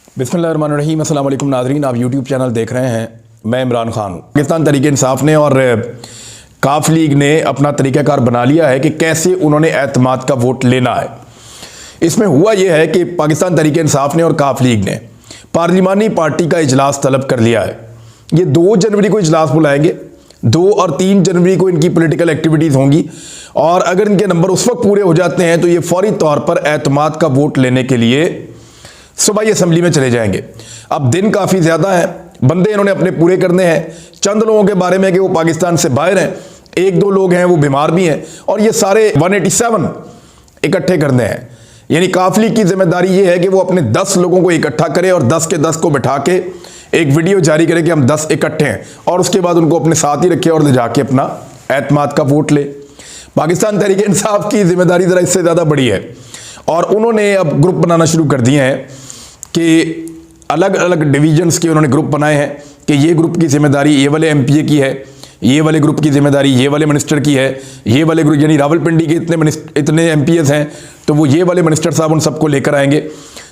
बिस्मिल्लाहिर्रहमानिर्रहीम। अस्सलाम वालेकुम नाज़रीन, आप यूट्यूब चैनल देख रहे हैं। मैं इमरान खान हूँ। पाकिस्तान तहरीक इंसाफ ने और काफ लीग ने अपना तरीक़ाकार बना लिया है कि कैसे उन्होंने एतमाद का वोट लेना है। इसमें हुआ यह है कि पाकिस्तान तहरीक इंसाफ ने और काफ लीग ने पार्लिमानी पार्टी का इजलास तलब कर लिया है। ये 2 जनवरी को इजलास बुलाएंगे। 2 और 3 जनवरी को इनकी पॉलिटिकल एक्टिविटीज़ होंगी और अगर इनके नंबर उस वक्त पूरे हो जाते हैं तो ये फौरी तौर पर एतमाद का वोट लेने के लिए सूबाई असम्बली में चले जाएंगे। अब दिन काफ़ी ज़्यादा है, बंदे इन्होंने अपने पूरे करने हैं। चंद लोगों के बारे में कि वो पाकिस्तान से बाहर हैं, 1-2 लोग हैं वो बीमार भी हैं और ये सारे 187 इकट्ठे करने हैं। यानी काफ लीग की जिम्मेदारी ये है कि वो अपने 10 लोगों को इकट्ठा करे और 10 के 10 को बैठा के एक वीडियो जारी करे कि हम 10 इकट्ठे हैं और उसके बाद उनको अपने साथ ही रखे और ले जाके अपना एतमाद का वोट ले। पाकिस्तान तहरीक इंसाफ की जिम्मेदारी ज़रा इससे ज़्यादा बड़ी है और उन्होंने अब ग्रुप बनाना शुरू कर दिए हैं कि अलग अलग डिवीजन्स के उन्होंने ग्रुप बनाए हैं कि ये ग्रुप की जिम्मेदारी ये वाले एमपीए की है, ये वाले ग्रुप की जिम्मेदारी ये वाले मिनिस्टर की है, ये वाले ग्रुप यानी रावलपिंडी के इतने एमपीएस हैं तो वो ये वाले मिनिस्टर साहब उन सबको लेकर आएंगे।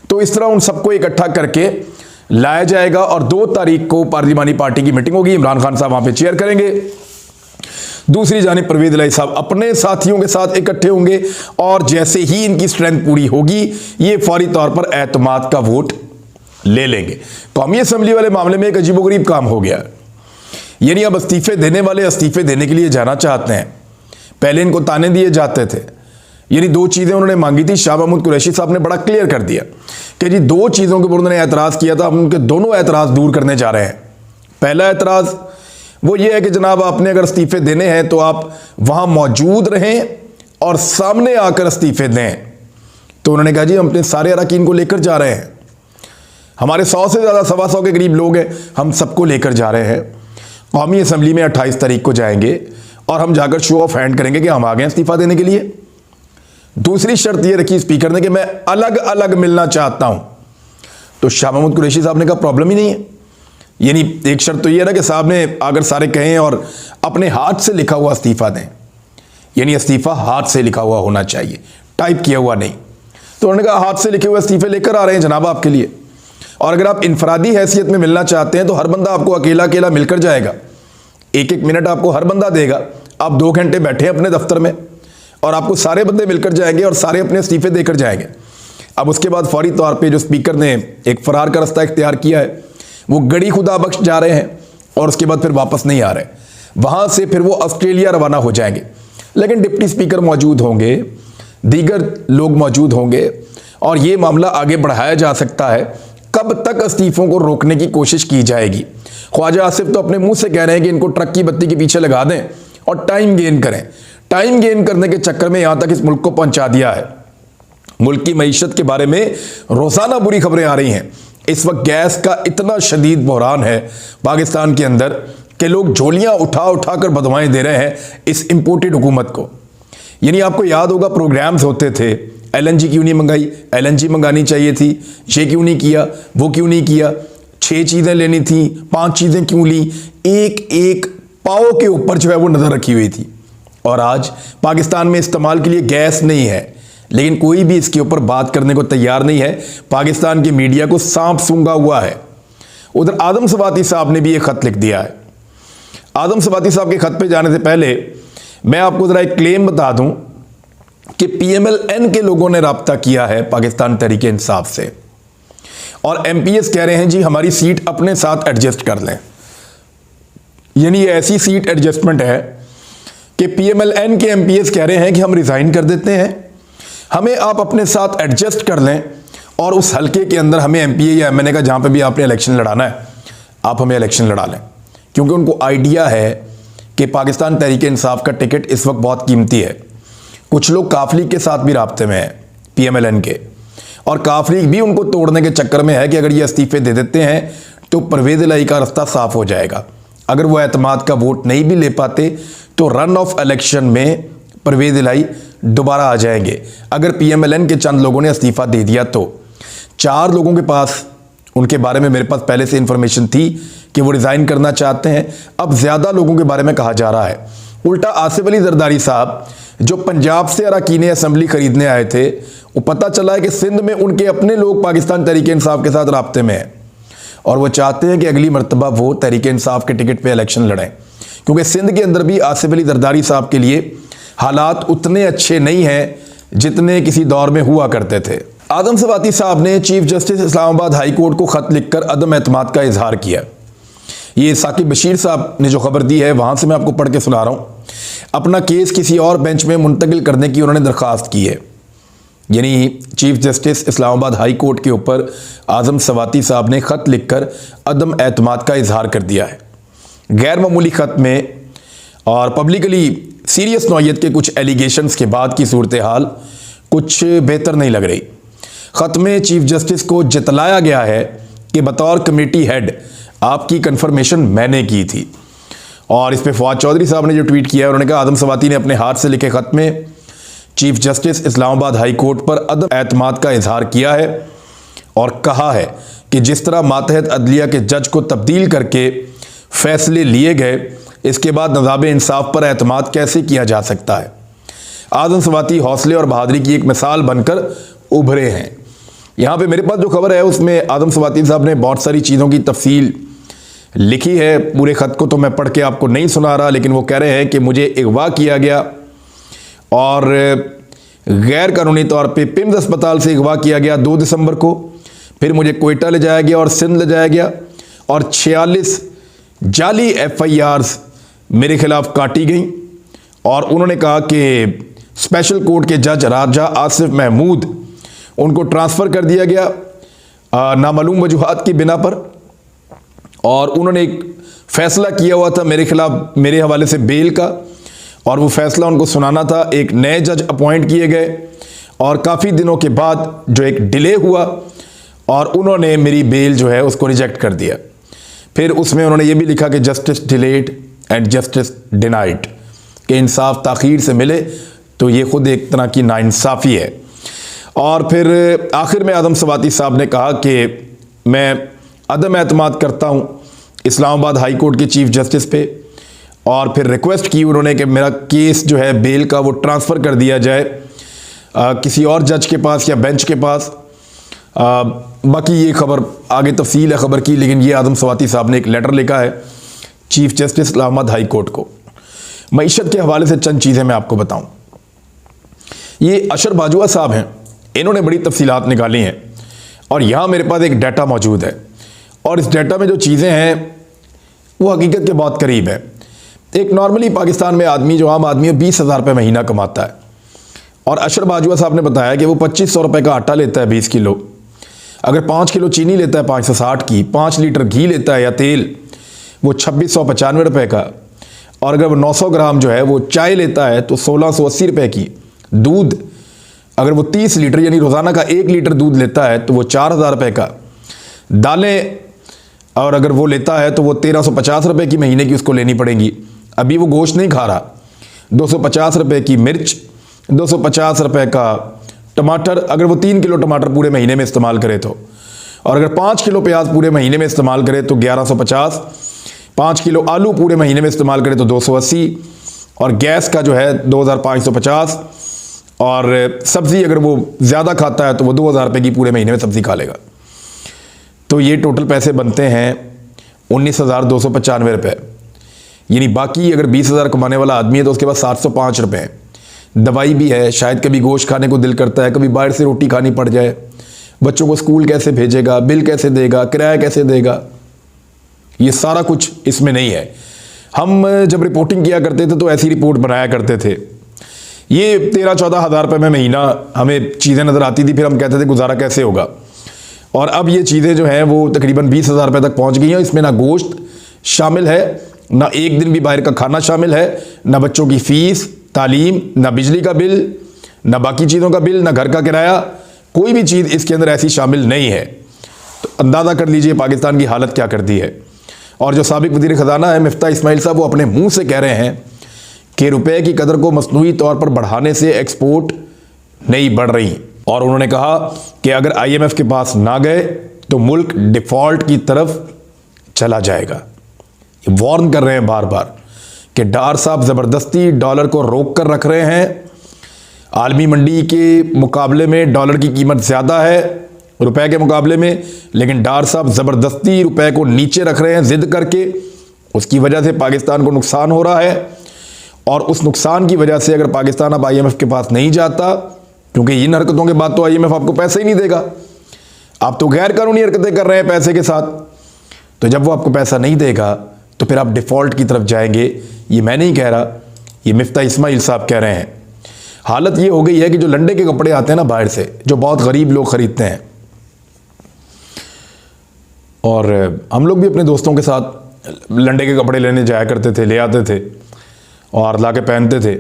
तो इस तरह उन सबको इकट्ठा करके लाया जाएगा और 2 तारीख को पार्लिमानी पार्टी की मीटिंग होगी। इमरान खान साहब वहाँ पे चेयर करेंगे। दूसरी जानिब परवेज़ इलाही साहब अपने साथियों के साथ इकट्ठे होंगे और जैसे ही इनकी स्ट्रेंथ पूरी होगी ये फौरी तौर पर एतमाद का वोट ले लेंगे। कौमी असम्बली वाले मामले में एक अजीबोगरीब काम हो गया, यानी अब इस्तीफे देने वाले इस्तीफे देने के लिए जाना चाहते हैं। पहले इनको ताने दिए जाते थे, यानी 2 चीज़ें उन्होंने मांगी थी। शाह महमूद कुरैशी साहब ने बड़ा क्लियर कर दिया कि जी 2 चीज़ों के ऊपर उन्होंने एतराज़ किया था, हम उनके दोनों एतराज़ दूर करने जा रहे हैं। पहला एतराज़ वो ये है कि जनाब आपने अगर इस्तीफे देने हैं तो आप वहाँ मौजूद रहें और सामने आकर इस्तीफे दें। तो उन्होंने कहा जी हम अपने सारे अरकान को लेकर जा रहे हैं, हमारे 100 से ज़्यादा 125 के करीब लोग हैं, हम सबको लेकर जा रहे हैं। कौमी असम्बली में 28 तारीख को जाएंगे और हम जाकर शो ऑफ हैंड करेंगे कि हम आ गए इस्तीफ़ा देने के लिए। दूसरी शर्त यह रखी स्पीकर ने कि मैं अलग अलग मिलना चाहता हूं। तो शाह महमूद कुरैशी साहब ने कहा प्रॉब्लम ही नहीं है। यानी एक शर्त तो यह है ना कि साहब ने अगर सारे कहें और अपने हाथ से लिखा हुआ इस्तीफ़ा दें, यानी इस्तीफ़ा हाथ से लिखा हुआ होना चाहिए, टाइप किया हुआ नहीं। तो उन्होंने कहा हाथ से लिखे हुए इस्तीफ़े लेकर आ रहे हैं जनाब आपके लिए, और अगर आप इनफरादी हैसियत में मिलना चाहते हैं तो हर बंदा आपको अकेला अकेला मिलकर जाएगा। 1-1 मिनट आपको हर बंदा देगा। आप 2 घंटे बैठे हैं अपने दफ्तर में और आपको सारे बंदे मिलकर जाएंगे और सारे अपने इस्तीफे देकर जाएंगे। अब उसके बाद फौरी तौर पे जो स्पीकर ने एक फरार का रास्ता इख्तियार किया है वो गड़ी खुदा बख्श जा रहे हैं और उसके बाद फिर वापस नहीं आ रहे। वहाँ से फिर वो ऑस्ट्रेलिया रवाना हो जाएंगे, लेकिन डिप्टी स्पीकर मौजूद होंगे, दीगर लोग मौजूद होंगे और ये मामला आगे बढ़ाया जा सकता है। कब तक इस्तीफ़ों को रोकने की कोशिश की जाएगी? ख्वाजा आसिफ तो अपने मुंह से कह रहे हैं कि इनको ट्रक की बत्ती के पीछे लगा दें और टाइम गेन करें। टाइम गेन करने के चक्कर में यहां तक इस मुल्क को पहुंचा दिया है। मुल्क की मईशत के बारे में रोजाना बुरी खबरें आ रही हैं। इस वक्त गैस का इतना शदीद बहरान है पाकिस्तान के अंदर कि लोग झोलियां उठा उठा कर बदवाएं दे रहे हैं इस इंपोर्टेड हुकूमत को। यानी आपको याद होगा प्रोग्राम्स होते थे, LNG क्यों नहीं मंगाई, LNG मंगानी चाहिए थी, ये क्यों नहीं किया, वो क्यों नहीं किया, 6 चीज़ें लेनी थी, 5 चीज़ें क्यों ली, एक पाव के ऊपर जो है वो नज़र रखी हुई थी। और आज पाकिस्तान में इस्तेमाल के लिए गैस नहीं है, लेकिन कोई भी इसके ऊपर बात करने को तैयार नहीं है। पाकिस्तान की मीडिया को सांप सूंघा हुआ है। उधर आदम सवाती साहब ने भी एक ख़त लिख दिया है। आदम सवाती साहब के ख़त पे जाने से पहले मैं आपको ज़रा एक क्लेम बता दूं कि PMLN के लोगों ने राब्ता किया है पाकिस्तान तहरीक इंसाफ से और MPS कह रहे हैं जी हमारी सीट अपने साथ एडजस्ट कर लें। यानी ऐसी सीट एडजस्टमेंट है कि PMLN के MPS कह रहे हैं कि हम रिज़ाइन कर देते हैं, हमें आप अपने साथ एडजस्ट कर लें और उस हलके के अंदर हमें MPA या MNA का जहाँ पे भी आपने इलेक्शन लड़ाना है आप हमें इलेक्शन लड़ा लें। क्योंकि उनको आइडिया है कि पाकिस्तान तहरीक इंसाफ का टिकट इस वक्त बहुत कीमती है। कुछ लोग काफ लीग के साथ भी राब्ते में हैं PMLN के, और काफ लीग भी उनको तोड़ने के चक्कर में है कि अगर ये इस्तीफे दे देते हैं तो परवेज़ इलाही का रास्ता साफ हो जाएगा। अगर वो एतमाद का वोट नहीं भी ले पाते तो रन ऑफ इलेक्शन में परवेज़ इलाही दोबारा आ जाएंगे। अगर PMLN के चंद लोगों ने इस्तीफ़ा दे दिया तो 4 लोगों के पास, उनके बारे में मेरे पास पहले से इंफॉर्मेशन थी कि वो रिज़ाइन करना चाहते हैं। अब ज़्यादा लोगों के बारे में कहा जा रहा है। उल्टा आसिफ अली जरदारी साहब जो पंजाब से अरकान असम्बली खरीदने आए थे वो पता चला है कि सिंध में उनके अपने लोग पाकिस्तान तहरीक इंसाफ के साथ राब्ते में हैं और वो चाहते हैं कि अगली मरतबा वो तहरीक इंसाफ के टिकट पे इलेक्शन लड़ें, क्योंकि सिंध के अंदर भी आसिफ अली जरदारी साहब के लिए हालात उतने अच्छे नहीं हैं जितने किसी दौर में हुआ करते थे। आदम सवाती साहब ने chief justice Islamabad high court को ख़त लिखकर अदम एतमाद का इजहार किया। ये साकिब बशीर साहब ने जो खबर दी है वहाँ से मैं आपको पढ़ के सुना रहा हूँ। अपना केस किसी और बेंच में मुंतकिल करने की उन्होंने दरख्वास्त की है। यानी chief justice Islamabad high court के ऊपर आज़म सवाती साहब ने ख़त लिखकर अदम एतमाद का इजहार कर दिया है। गैर मामूली ख़त में और पब्लिकली सीरियस नौयत के कुछ एलिगेशंस के बाद की सूरत हाल कुछ बेहतर नहीं लग रही। ख़त में चीफ जस्टिस को जतलाया गया है कि बतौर कमेटी हेड आपकी कंफर्मेशन मैंने की थी। और इस पर फवाद चौधरी साहब ने जो ट्वीट किया है, उन्होंने कहा आदम सवाती ने अपने हाथ से लिखे ख़त में chief justice Islamabad high court पर अदम एतमाद का इजहार किया है और कहा है कि जिस तरह मातहत अदलिया के जज को तब्दील करके फैसले लिए गए, इसके बाद निज़ाम इंसाफ पर एतमाद कैसे किया जा सकता है। आदम सवाती हौसले और बहादुरी की एक मिसाल बनकर उभरे हैं। यहाँ पे मेरे पास जो खबर है उसमें आदम सवाती साहब ने बहुत सारी चीज़ों की तफसील लिखी है। पूरे ख़त को तो मैं पढ़ के आपको नहीं सुना रहा, लेकिन वो कह रहे हैं कि मुझे अगवा किया गया और गैर कानूनी तौर पे पिम्स अस्पताल से अगवा किया गया 2 दिसंबर को। फिर मुझे कोयटा ले जाया गया और सिंध ले जाया गया और 46 जाली FIRs मेरे खिलाफ काटी गई। और उन्होंने कहा कि स्पेशल कोर्ट के जज राजा आसिफ महमूद उनको ट्रांसफ़र कर दिया गया नामालूम वजूहात की बिना पर। और उन्होंने एक फ़ैसला किया हुआ था मेरे खिलाफ मेरे हवाले से बेल का, और वो फ़ैसला उनको सुनाना था। एक नए जज अपॉइंट किए गए और काफ़ी दिनों के बाद जो एक डिले हुआ और उन्होंने मेरी बेल जो है उसको रिजेक्ट कर दिया। फिर उसमें उन्होंने ये भी लिखा कि justice delayed and justice denied, कि इंसाफ ताख़ीर से मिले तो ये ख़ुद एक तरह की नाइंसाफ़ी है। और फिर आखिर में आदम सवाती साहब ने कहा कि मैं अदम एतमाद करता हूँ इस्लामाबाद हाई कोर्ट के चीफ जस्टिस पे, और फिर रिक्वेस्ट की उन्होंने कि मेरा केस जो है बेल का वो ट्रांसफ़र कर दिया जाए किसी और जज के पास या बेंच के पास। बाकी ये खबर आगे तफसील है ख़बर की, लेकिन ये आदम सवाती साहब ने एक लेटर लिखा है chief justice Islamabad high court को। मईशत के हवाले से चंद चीज़ें मैं आपको बताऊँ। ये अशर बाजुआ साहब हैं, इन्होंने बड़ी तफसीलात निकाली हैं और यहाँ मेरे पास एक डाटा मौजूद है और इस डाटा में जो चीज़ें हैं वो हकीकत के बहुत करीब है। एक नॉर्मली पाकिस्तान में आदमी जो आम आदमी है 20,000 रुपये महीना कमाता है और अशर बाजुआ साहब ने बताया कि वो 2500 रुपये का आटा लेता है 20 किलो। अगर 5 किलो चीनी लेता है 560 की, 5 लीटर घी लेता है या तेल वो 2695 रुपये का, और अगर वो 900 ग्राम जो है वो चाय लेता है तो 1680 रुपये की। दूध अगर वो 30 लीटर यानी रोज़ाना का 1 लीटर दूध लेता है तो वो 4000 रुपये का। दालें और अगर वो लेता है तो वो 1350 रुपये की महीने की उसको लेनी पड़ेगी। अभी वो गोश्त नहीं खा रहा। 250 रुपये की मिर्च, 250 रुपये का टमाटर, अगर वो 3 किलो टमाटर पूरे महीने में इस्तेमाल करे तो, और अगर 5 किलो प्याज पूरे महीने में इस्तेमाल करे तो 1150, 5 किलो आलू पूरे महीने में इस्तेमाल करे तो 280, और गैस का जो है 2550, और सब्ज़ी अगर वो ज़्यादा खाता है तो वो 2000 रुपये की पूरे महीने में सब्ज़ी खा लेगा। तो ये टोटल पैसे बनते हैं 19,295 रुपये। यानी बाकी अगर 20,000 कमाने वाला आदमी है तो उसके पास 705 रुपये हैं। दवाई भी है, शायद कभी गोश्त खाने को दिल करता है, कभी बाहर से रोटी खानी पड़ जाए, बच्चों को स्कूल कैसे भेजेगा, बिल कैसे देगा, किराया कैसे देगा, ये सारा कुछ इसमें नहीं है। हम जब रिपोर्टिंग किया करते थे तो ऐसी रिपोर्ट बनाया करते थे। ये 13-14 हज़ार रुपये में महीना हमें चीज़ें नज़र आती थी, फिर हम कहते थे गुजारा कैसे होगा। और अब ये चीज़ें जो हैं वो तकरीबन 20,000 रुपये तक पहुंच गई हैं। इसमें ना गोश्त शामिल है, ना एक दिन भी बाहर का खाना शामिल है, ना बच्चों की फ़ीस, तालीम, ना बिजली का बिल, ना बाकी चीज़ों का बिल, ना घर का किराया, कोई भी चीज़ इसके अंदर ऐसी शामिल नहीं है। तो अंदाज़ा कर लीजिए पाकिस्तान की हालत क्या कर दी है। और जो साबिक वज़ीर ख़जाना है मिफ्ता इस्माइल साहब, वो अपने मुँह से कह रहे हैं कि रुपए की कदर को मसनूई तौर पर बढ़ाने से एक्सपोर्ट नहीं बढ़ रही, और उन्होंने कहा कि अगर IMF के पास ना गए तो मुल्क डिफ़ॉल्ट की तरफ चला जाएगा। ये वार्न कर रहे हैं बार बार कि डार साहब ज़बरदस्ती डॉलर को रोक कर रख रहे हैं आलमी मंडी के मुकाबले में डॉलर की कीमत ज़्यादा है रुपए के मुकाबले में, लेकिन डार साहब ज़बरदस्ती रुपए को नीचे रख रहे हैं जिद करके। उसकी वजह से पाकिस्तान को नुकसान हो रहा है, और उस नुकसान की वजह से अगर पाकिस्तान अब IMF के पास नहीं जाता, क्योंकि इन हरकतों के बाद तो IMF आपको पैसे ही नहीं देगा, आप तो गैर कानूनी हरकतें कर रहे हैं पैसे के साथ, तो जब वो आपको पैसा नहीं देगा तो फिर आप डिफ़ॉल्ट की तरफ जाएंगे। ये मैं नहीं कह रहा, ये मिफ्ता इस्माइल साहब कह रहे हैं। हालत ये हो गई है कि जो लंडे के कपड़े आते हैं ना बाहर से, जो बहुत गरीब लोग खरीदते हैं, और हम लोग भी अपने दोस्तों के साथ लंडे के कपड़े लेने जाया करते थे, ले आते थे और ला के पहनते थे,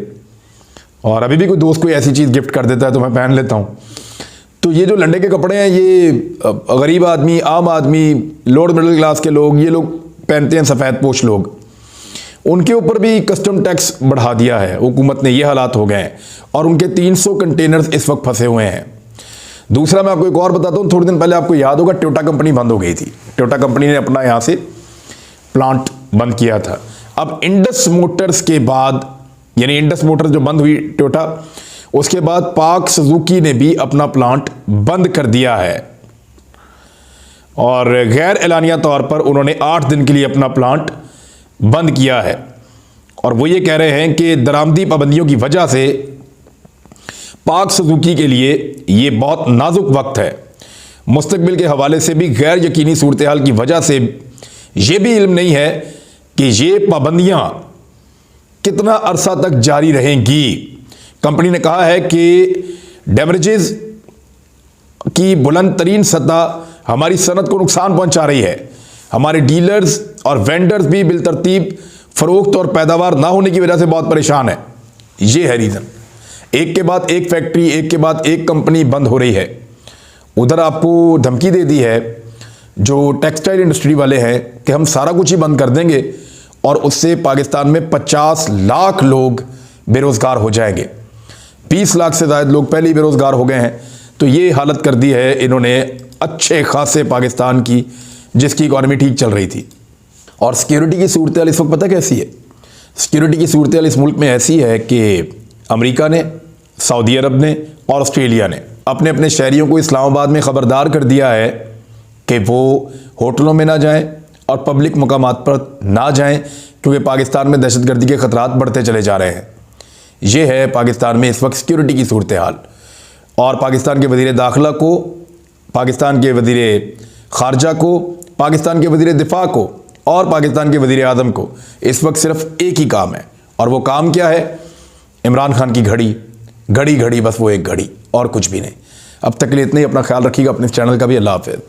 और अभी भी कोई दोस्त कोई ऐसी चीज़ गिफ्ट कर देता है तो मैं पहन लेता हूँ। तो ये जो लंडे के कपड़े हैं, ये गरीब आदमी, आम आदमी, लोअर मिडिल क्लास के लोग, ये लोग पहनते हैं, सफ़ेद पोश लोग। उनके ऊपर भी कस्टम टैक्स बढ़ा दिया है हुकूमत ने, ये हालात हो गए हैं, और उनके 300 कंटेनर्स इस वक्त फंसे हुए हैं। दूसरा मैं आपको एक और बताता हूँ, थोड़े दिन पहले आपको याद होगा टोयोटा कंपनी बंद हो गई थी। टोयोटा कंपनी ने अपना यहाँ से प्लांट बंद किया था। अब इंडस मोटर्स के बाद, यानी इंडस मोटर्स जो बंद हुई टोयोटा, उसके बाद पाक सुजुकी ने भी अपना प्लांट बंद कर दिया है, और गैर एलानिया तौर पर उन्होंने 8 दिन के लिए अपना प्लांट बंद किया है। और वो ये कह रहे हैं कि दरामदी पाबंदियों की वजह से पाक सुजुकी के लिए ये बहुत नाजुक वक्त है। मुस्तकबिल के हवाले से भी गैर यकीनी सूरत हाल की वजह से ये भी इल्म नहीं है कि ये पाबंदियां कितना अरसा तक जारी रहेंगी। कंपनी ने कहा है कि डेमरेजेस की बुलंद तरीन सतह हमारी सनत को नुकसान पहुंचा रही है। हमारे डीलर्स और वेंडर्स भी बिलतरतीब फरोख्त और पैदावार ना होने की वजह से बहुत परेशान है। ये है रीज़न। एक के बाद एक फैक्ट्री, एक के बाद एक कंपनी बंद हो रही है। उधर आपको धमकी दे दी है जो टेक्सटाइल इंडस्ट्री वाले हैं कि हम सारा कुछ ही बंद कर देंगे, और उससे पाकिस्तान में 50 लाख लोग बेरोज़गार हो जाएंगे। 20 लाख से ज़्यादा लोग पहले ही बेरोज़गार हो गए हैं। तो ये हालत कर दी है इन्होंने अच्छे खासे पाकिस्तान की, जिसकी इकॉनमी ठीक चल रही थी। और सिक्योरिटी की सूरत हाल इस वक्त पता कैसी है? सिक्योरिटी की सूरत हाल इस मुल्क में ऐसी है कि अमेरिका ने, सऊदी अरब ने और ऑस्ट्रेलिया ने अपने अपने शहरियों को इस्लामाबाद में ख़बरदार कर दिया है कि वो होटलों में ना जाएं और पब्लिक मकामात पर ना जाएं, क्योंकि पाकिस्तान में दहशतगर्दी के ख़तरात बढ़ते चले जा रहे हैं। ये है पाकिस्तान में इस वक्त सिक्योरिटी की सूरत हाल। और पाकिस्तान के वज़ीर दाखिला को, पाकिस्तान के वज़ीर ख़ारजा को, पाकिस्तान के वज़ीर दिफा को और पाकिस्तान के वज़ीर आज़म को इस वक्त सिर्फ एक ही काम है, और वो काम क्या है? इमरान खान की घड़ी, घड़ी घड़ी, बस वो एक घड़ी, और कुछ भी नहीं। अब तक के लिए इतना ही। अपना ख्याल रखिएगा, अपने चैनल का भी। अल्लाह हाफ़िज़।